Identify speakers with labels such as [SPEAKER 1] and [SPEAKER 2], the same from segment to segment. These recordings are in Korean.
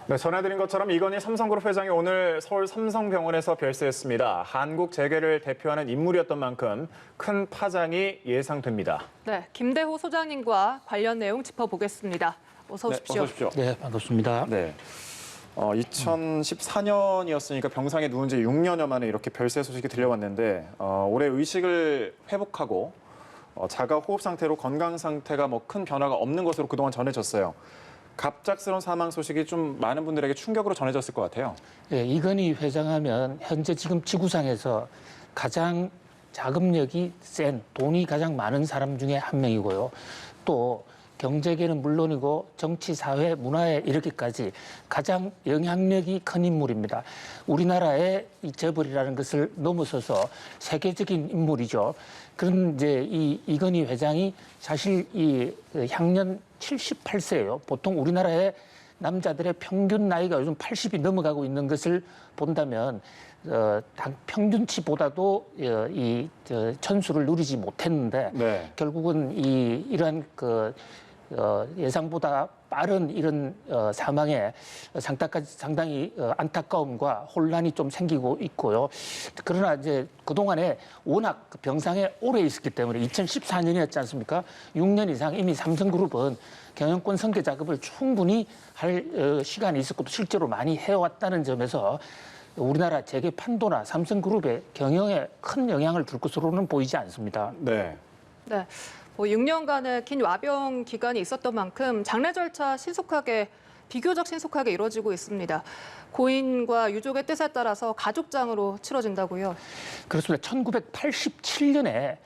[SPEAKER 1] 네, 전해드린 것처럼 이건희 삼성그룹 회장이 오늘 서울 삼성병원에서 별세했습니다. 한국 재계를 대표하는 인물이었던 만큼 큰 파장이 예상됩니다.
[SPEAKER 2] 네, 김대호 소장님과 관련 내용 짚어보겠습니다. 어서 오십시오.
[SPEAKER 1] 네, 어서 오십시오.
[SPEAKER 3] 네, 반갑습니다.
[SPEAKER 1] 네. 2014년이었으니까 병상에 누운 지 6년여 만에 이렇게 별세 소식이 들려왔는데 올해 의식을 회복하고 자가 호흡 상태로 건강 상태가 큰 변화가 없는 것으로 그동안 전해졌어요. 갑작스러운 사망 소식이 좀 많은 분들에게 충격으로 전해졌을 것 같아요.
[SPEAKER 3] 네, 이건희 회장하면 현재 지금 지구상에서 가장 자금력이 센, 돈이 가장 많은 사람 중에 한 명이고요. 또 경제계는 물론이고 정치, 사회, 문화에 이렇게까지 가장 영향력이 큰 인물입니다. 우리나라의 이 재벌이라는 것을 넘어서서 세계적인 인물이죠. 그런 이제 이건희 회장이 사실 향년 78세예요. 보통 우리나라의 남자들의 평균 나이가 요즘 80이 넘어가고 있는 것을 본다면 평균치보다도 천수를 누리지 못했는데
[SPEAKER 1] 네.
[SPEAKER 3] 결국은 이러한 예상보다 빠른 이런 사망에 상당히 안타까움과 혼란이 좀 생기고 있고요. 그러나 이제 그동안에 워낙 병상에 오래 있었기 때문에 2014년이었지 않습니까? 6년 이상 이미 삼성그룹은 경영권 승계 작업을 충분히 할 시간이 있었고 실제로 많이 해왔다는 점에서 우리나라 재계 판도나 삼성그룹의 경영에 큰 영향을 줄 것으로는 보이지 않습니다.
[SPEAKER 1] 네.
[SPEAKER 2] 네, 6년간의 긴 와병 기간이 있었던 만큼 장례 절차 비교적 신속하게 이루어지고 있습니다. 고인과 유족의 뜻에 따라서 가족장으로 치러진다고요.
[SPEAKER 3] 그렇습니다. 1987년에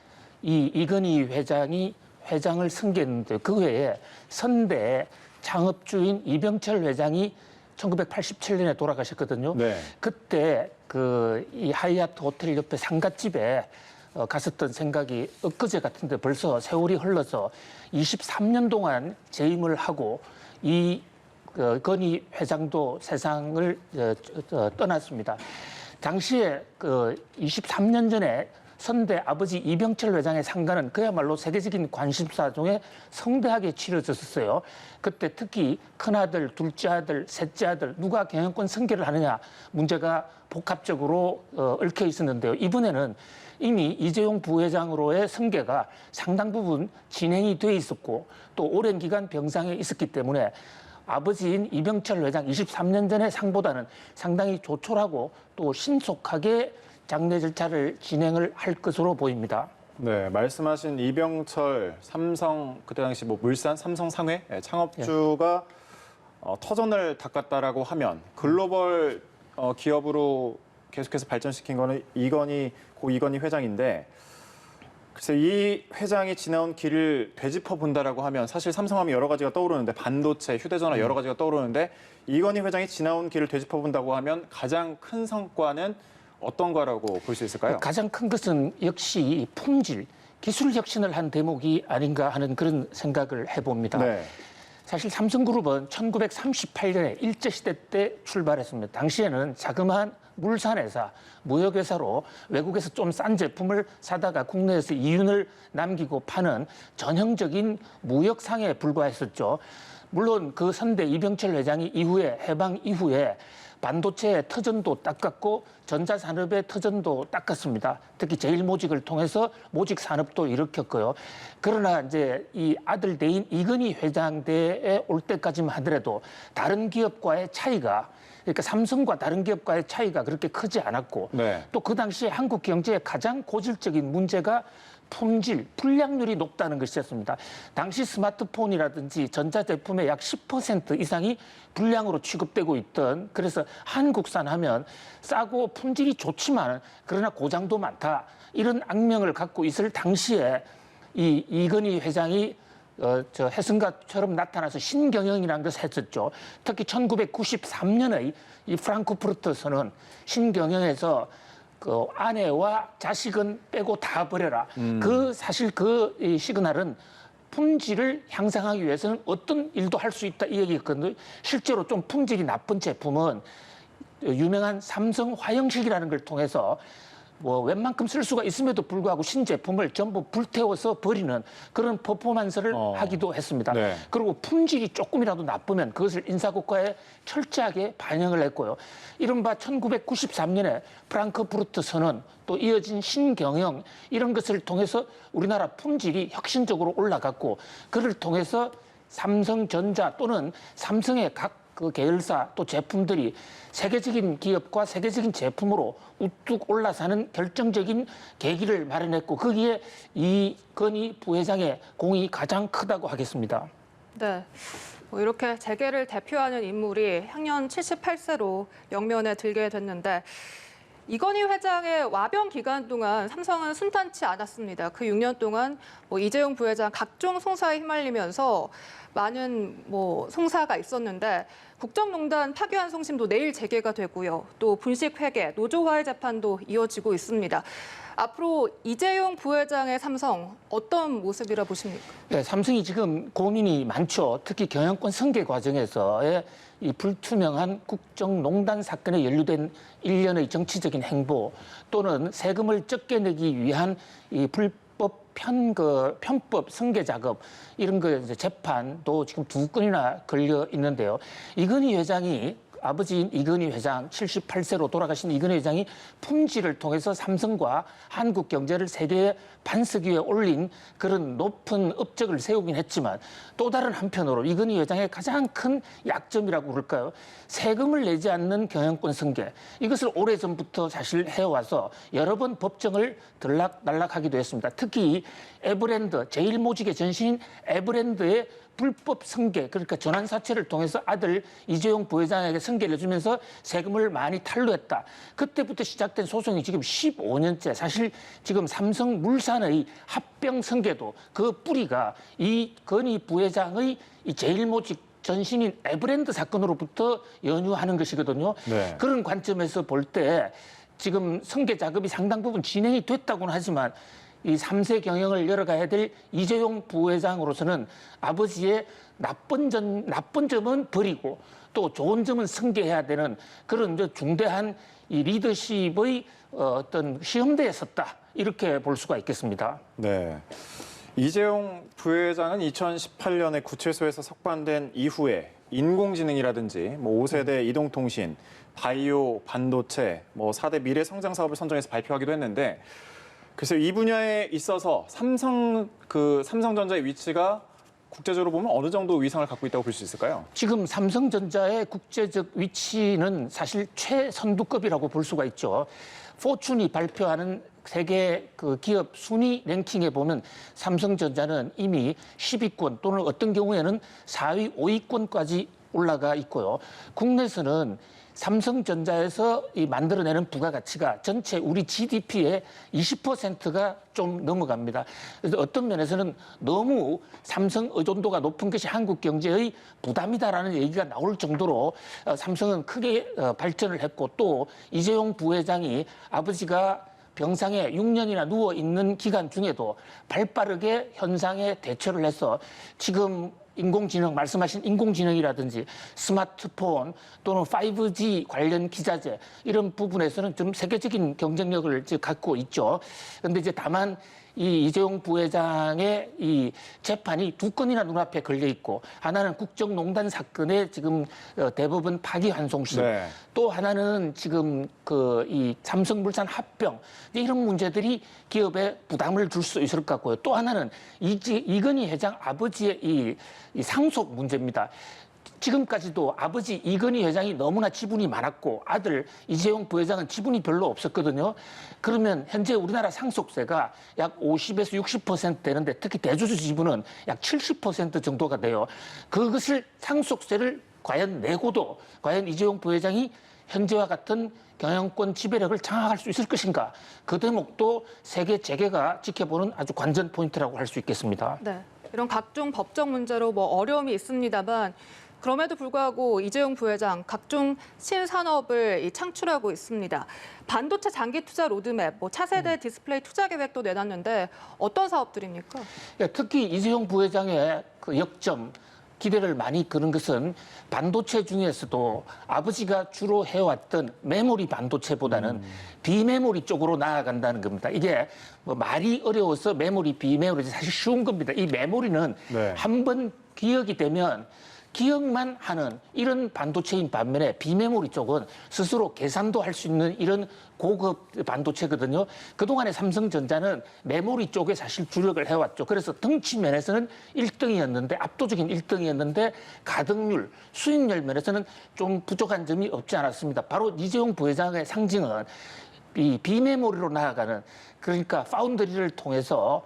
[SPEAKER 3] 이건희 회장이 회장을 승계했는데 그 해에 선대 창업주인 이병철 회장이 1987년에 돌아가셨거든요.
[SPEAKER 1] 네.
[SPEAKER 3] 그때 이 하이아트 호텔 옆에 상갓집에 갔었던 생각이 엊그제 같은데 벌써 세월이 흘러서 23년 동안 재임을 하고 건희 회장도 세상을 떠났습니다. 당시에 23년 전에 선대 아버지 이병철 회장의 상가는 그야말로 세계적인 관심사 중에 성대하게 치러졌었어요. 그때 특히 큰아들, 둘째 아들, 셋째 아들 누가 경영권 승계를 하느냐 문제가 복합적으로 얽혀 있었는데요. 이번에는 이미 이재용 부회장으로의 승계가 상당 부분 진행이 돼 있었고 또 오랜 기간 병상에 있었기 때문에 아버지인 이병철 회장 23년 전의 상보다는 상당히 조촐하고 또 신속하게 장례 절차를 진행을 할 것으로 보입니다.
[SPEAKER 1] 네, 말씀하신 이병철 삼성 그때 당시 물산 삼성 상회 창업주가 터전을 닦았다라고 하면 글로벌 기업으로 계속해서 발전시킨 거는 고 이건희 회장인데 글쎄 이 회장이 지나온 길을 되짚어 본다라고 하면 사실 삼성하면 여러 가지가 떠오르는데 반도체, 휴대전화 여러 가지가 떠오르는데 이건희 회장이 지나온 길을 되짚어 본다고 하면 가장 큰 성과는 어떤 거라고 볼 수 있을까요?
[SPEAKER 3] 가장 큰 것은 역시 품질, 기술 혁신을 한 대목이 아닌가 하는 그런 생각을 해봅니다.
[SPEAKER 1] 네.
[SPEAKER 3] 사실 삼성그룹은 1938년에 일제시대 때 출발했습니다. 당시에는 자그마한 물산회사, 무역회사로 외국에서 좀 싼 제품을 사다가 국내에서 이윤을 남기고 파는 전형적인 무역상에 불과했었죠. 물론 그 선대 이병철 회장이 해방 이후에 반도체의 터전도 닦았고 전자산업의 터전도 닦았습니다. 특히 제일모직을 통해서 모직 산업도 일으켰고요. 그러나 이제 이 아들 대인 이건희 회장 대에 올 때까지만 하더라도 다른 기업과의 차이가 그러니까 삼성과 다른 기업과의 차이가 그렇게 크지 않았고
[SPEAKER 1] 네.
[SPEAKER 3] 또 그 당시에 한국 경제의 가장 고질적인 문제가 품질, 불량률이 높다는 것이었습니다. 당시 스마트폰이라든지 전자제품의 약 10% 이상이 불량으로 취급되고 있던 그래서 한국산 하면 싸고 품질이 좋지만 그러나 고장도 많다. 이런 악명을 갖고 있을 당시에 이건희 회장이 해승가처럼 나타나서 신경영이라는 것을 했었죠. 특히 1993년의 이 프랑크푸르트에서는 신경영에서 아내와 자식은 빼고 다 버려라. 사실 이 시그널은 품질을 향상하기 위해서는 어떤 일도 할 수 있다 이 얘기였거든요. 실제로 좀 품질이 나쁜 제품은 유명한 삼성 화형식이라는 걸 통해서 뭐 웬만큼 쓸 수가 있음에도 불구하고 신제품을 전부 불태워서 버리는 그런 퍼포먼스를 하기도 했습니다.
[SPEAKER 1] 네.
[SPEAKER 3] 그리고 품질이 조금이라도 나쁘면 그것을 인사고과에 철저하게 반영을 했고요. 이른바 1993년에 프랑크푸르트 선언 또 이어진 신경영 이런 것을 통해서 우리나라 품질이 혁신적으로 올라갔고 그를 통해서 삼성전자 또는 삼성의 각 그 계열사 또 제품들이 세계적인 기업과 세계적인 제품으로 우뚝 올라서는 결정적인 계기를 마련했고 거기에 이건희 부회장의 공이 가장 크다고 하겠습니다.
[SPEAKER 2] 네. 뭐 이렇게 재계를 대표하는 인물이 향년 78세로 영면에 들게 됐는데 이건희 회장의 와병 기간 동안 삼성은 순탄치 않았습니다. 그 6년 동안 뭐 이재용 부회장 각종 송사에 휘말리면서 많은 뭐 송사가 있었는데 국정농단 파기환 송심도 내일 재개가 되고요. 또 분식회계, 노조화해 재판도 이어지고 있습니다. 앞으로 이재용 부회장의 삼성 어떤 모습이라 보십니까?
[SPEAKER 3] 네, 삼성이 지금 고민이 많죠. 특히 경영권 승계 과정에서의 이 불투명한 국정농단 사건에 연루된 일련의 정치적인 행보 또는 세금을 적게 내기 위한 이 불법 편법 승계 작업 이런 거 이제 재판도 지금 2건이나 걸려 있는데요. 이건희 회장이 아버지인 이건희 회장, 78세로 돌아가신 이건희 회장이 품질을 통해서 삼성과 한국 경제를 세계의 반석 위에 올린 그런 높은 업적을 세우긴 했지만 또 다른 한편으로 이건희 회장의 가장 큰 약점이라고 그럴까요? 세금을 내지 않는 경영권 승계. 이것을 오래전부터 사실 해와서 여러 번 법정을 들락날락하기도 했습니다. 특히 에버랜드, 제일모직의 전신인 에버랜드의 불법 승계, 그러니까 전환사채를 통해서 아들 이재용 부회장에게 승계를 해주면서 세금을 많이 탈루했다. 그때부터 시작된 소송이 지금 15년째. 사실 지금 삼성물산의 합병 승계도 그 뿌리가 이 건희 부회장의 이 제일모직 전신인 에버랜드 사건으로부터 연유하는 것이거든요.
[SPEAKER 1] 네.
[SPEAKER 3] 그런 관점에서 볼 때 지금 승계 작업이 상당 부분 진행이 됐다고는 하지만 이 3세 경영을 열어가야 될 이재용 부회장으로서는 아버지의 나쁜 점은 버리고 또 좋은 점은 승계해야 되는 그런 이제 중대한 이 리더십의 어떤 시험대에 섰다. 이렇게 볼 수가 있겠습니다.
[SPEAKER 1] 네. 이재용 부회장은 2018년에 구치소에서 석방된 이후에 인공지능이라든지 뭐 5세대 이동통신, 바이오, 반도체, 뭐 4대 미래 성장 사업을 선정해서 발표하기도 했는데 그래서 이 분야에 있어서 삼성전자의 위치가 국제적으로 보면 어느 정도 위상을 갖고 있다고 볼 수 있을까요?
[SPEAKER 3] 지금 삼성전자의 국제적 위치는 사실 최선두급이라고 볼 수가 있죠. 포춘이 발표하는 세계 그 기업 순위 랭킹에 보면 삼성전자는 이미 10위권 또는 어떤 경우에는 4위, 5위권까지 올라가 있고요. 국내에서는 삼성전자에서 이 만들어내는 부가가치가 전체 우리 GDP의 20%가 좀 넘어갑니다. 그래서 어떤 면에서는 너무 삼성 의존도가 높은 것이 한국 경제의 부담이다라는 얘기가 나올 정도로 삼성은 크게 발전을 했고 또 이재용 부회장이 아버지가 병상에 6년이나 누워 있는 기간 중에도 발빠르게 현상에 대처를 해서 지금 인공지능, 말씀하신 인공지능이라든지 스마트폰 또는 5G 관련 기자재 이런 부분에서는 좀 세계적인 경쟁력을 갖고 있죠. 그런데 이제 다만 이 이재용 부회장의 이 재판이 2건이나 눈앞에 걸려 있고 하나는 국정농단 사건의 지금 대법원 파기환송심
[SPEAKER 1] 네.
[SPEAKER 3] 또 하나는 지금 그 이 삼성물산 합병 이런 문제들이 기업에 부담을 줄 수 있을 것 같고요. 또 하나는 이건희 회장 아버지의 이 상속 문제입니다. 지금까지도 아버지 이건희 회장이 너무나 지분이 많았고 아들 이재용 부회장은 지분이 별로 없었거든요. 그러면 현재 우리나라 상속세가 약 50에서 60% 되는데 특히 대주주 지분은 약 70% 정도가 돼요. 그것을 상속세를 과연 내고도 과연 이재용 부회장이 현재와 같은 경영권 지배력을 장악할 수 있을 것인가. 그 대목도 세계 재계가 지켜보는 아주 관전 포인트라고 할 수 있겠습니다.
[SPEAKER 2] 네. 이런 각종 법적 문제로 뭐 어려움이 있습니다만 그럼에도 불구하고 이재용 부회장 각종 신산업을 창출하고 있습니다. 반도체 장기 투자 로드맵, 뭐 차세대 디스플레이 투자 계획도 내놨는데 어떤 사업들입니까?
[SPEAKER 3] 특히 이재용 부회장의 그 역점, 기대를 많이 끄는 것은 반도체 중에서도 아버지가 주로 해왔던 메모리 반도체보다는 비메모리 쪽으로 나아간다는 겁니다. 이게 뭐 말이 어려워서 메모리, 비메모리 사실 쉬운 겁니다. 이 메모리는
[SPEAKER 1] 네.
[SPEAKER 3] 한번 기억이 되면 기억만 하는 이런 반도체인 반면에 비메모리 쪽은 스스로 계산도 할 수 있는 이런 고급 반도체거든요. 그동안에 삼성전자는 메모리 쪽에 사실 주력을 해왔죠. 그래서 덩치 면에서는 1등이었는데 압도적인 1등이었는데 가동률, 수익률 면에서는 좀 부족한 점이 없지 않았습니다. 바로 이재용 부회장의 상징은 이 비메모리로 나아가는 그러니까 파운드리를 통해서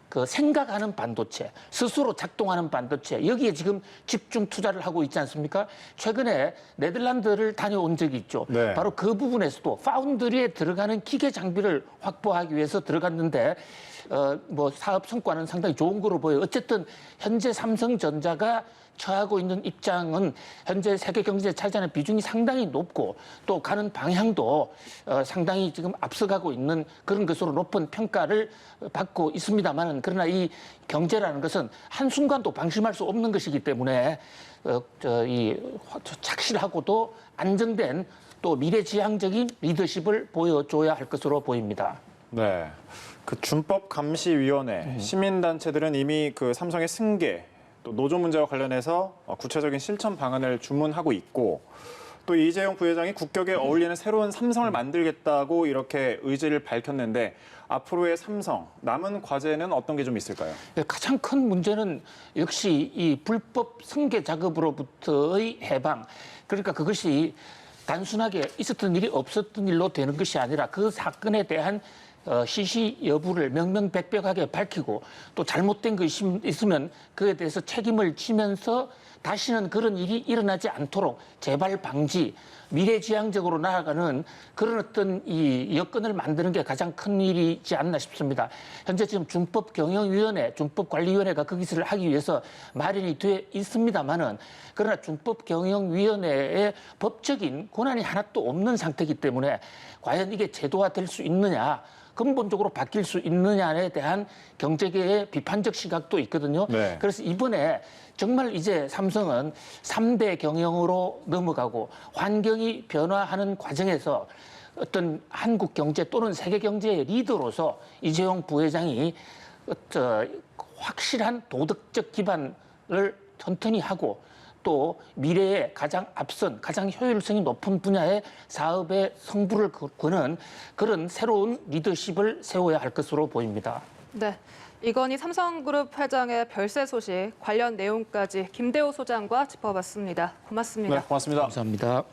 [SPEAKER 3] 그 생각하는 반도체, 스스로 작동하는 반도체, 여기에 지금 집중 투자를 하고 있지 않습니까? 최근에 네덜란드를 다녀온 적이 있죠.
[SPEAKER 1] 네.
[SPEAKER 3] 바로 그 부분에서도 파운드리에 들어가는 기계 장비를 확보하기 위해서 들어갔는데 뭐 사업 성과는 상당히 좋은 거로 보여요. 어쨌든 현재 삼성전자가 처하고 있는 입장은 현재 세계 경제에 차지하는 비중이 상당히 높고 또 가는 방향도 상당히 지금 앞서가고 있는 그런 것으로 높은 평가를 받고 있습니다만 그러나 이 경제라는 것은 한순간도 방심할 수 없는 것이기 때문에 이 착실하고도 안정된 또 미래지향적인 리더십을 보여줘야 할 것으로 보입니다.
[SPEAKER 1] 네. 그 준법감시위원회 시민단체들은 이미 그 삼성의 승계 또 노조 문제와 관련해서 구체적인 실천 방안을 주문하고 있고 또 이재용 부회장이 국격에 어울리는 새로운 삼성을 만들겠다고 이렇게 의지를 밝혔는데 앞으로의 삼성 남은 과제는 어떤 게 좀 있을까요?
[SPEAKER 3] 가장 큰 문제는 역시 이 불법 승계 작업으로부터의 해방. 그러니까 그것이 단순하게 있었던 일이 없었던 일로 되는 것이 아니라 그 사건에 대한 시시 여부를 명명백백하게 밝히고 또 잘못된 것이 있으면 그에 대해서 책임을 지면서 다시는 그런 일이 일어나지 않도록 재발 방지, 미래지향적으로 나아가는 그런 어떤 이 여건을 만드는 게 가장 큰 일이지 않나 싶습니다. 현재 지금 준법경영위원회, 준법관리위원회가 그 기술을 하기 위해서 마련이 돼 있습니다만은 그러나 준법경영위원회의 법적인 권한이 하나도 없는 상태이기 때문에 과연 이게 제도화될 수 있느냐, 근본적으로 바뀔 수 있느냐에 대한 경제계의 비판적 시각도 있거든요.
[SPEAKER 1] 네.
[SPEAKER 3] 그래서 이번에 정말 이제 삼성은 3대 경영으로 넘어가고 환경이 변화하는 과정에서 어떤 한국 경제 또는 세계 경제의 리더로서 이재용 부회장이 확실한 도덕적 기반을 튼튼히 하고 또 미래에 가장 앞선, 가장 효율성이 높은 분야의 사업의 성부를 거는 그런 새로운 리더십을 세워야 할 것으로 보입니다.
[SPEAKER 2] 네. 이건희 삼성그룹 회장의 별세 소식 관련 내용까지 김대호 소장과 짚어봤습니다. 고맙습니다.
[SPEAKER 1] 네, 고맙습니다.
[SPEAKER 3] 감사합니다.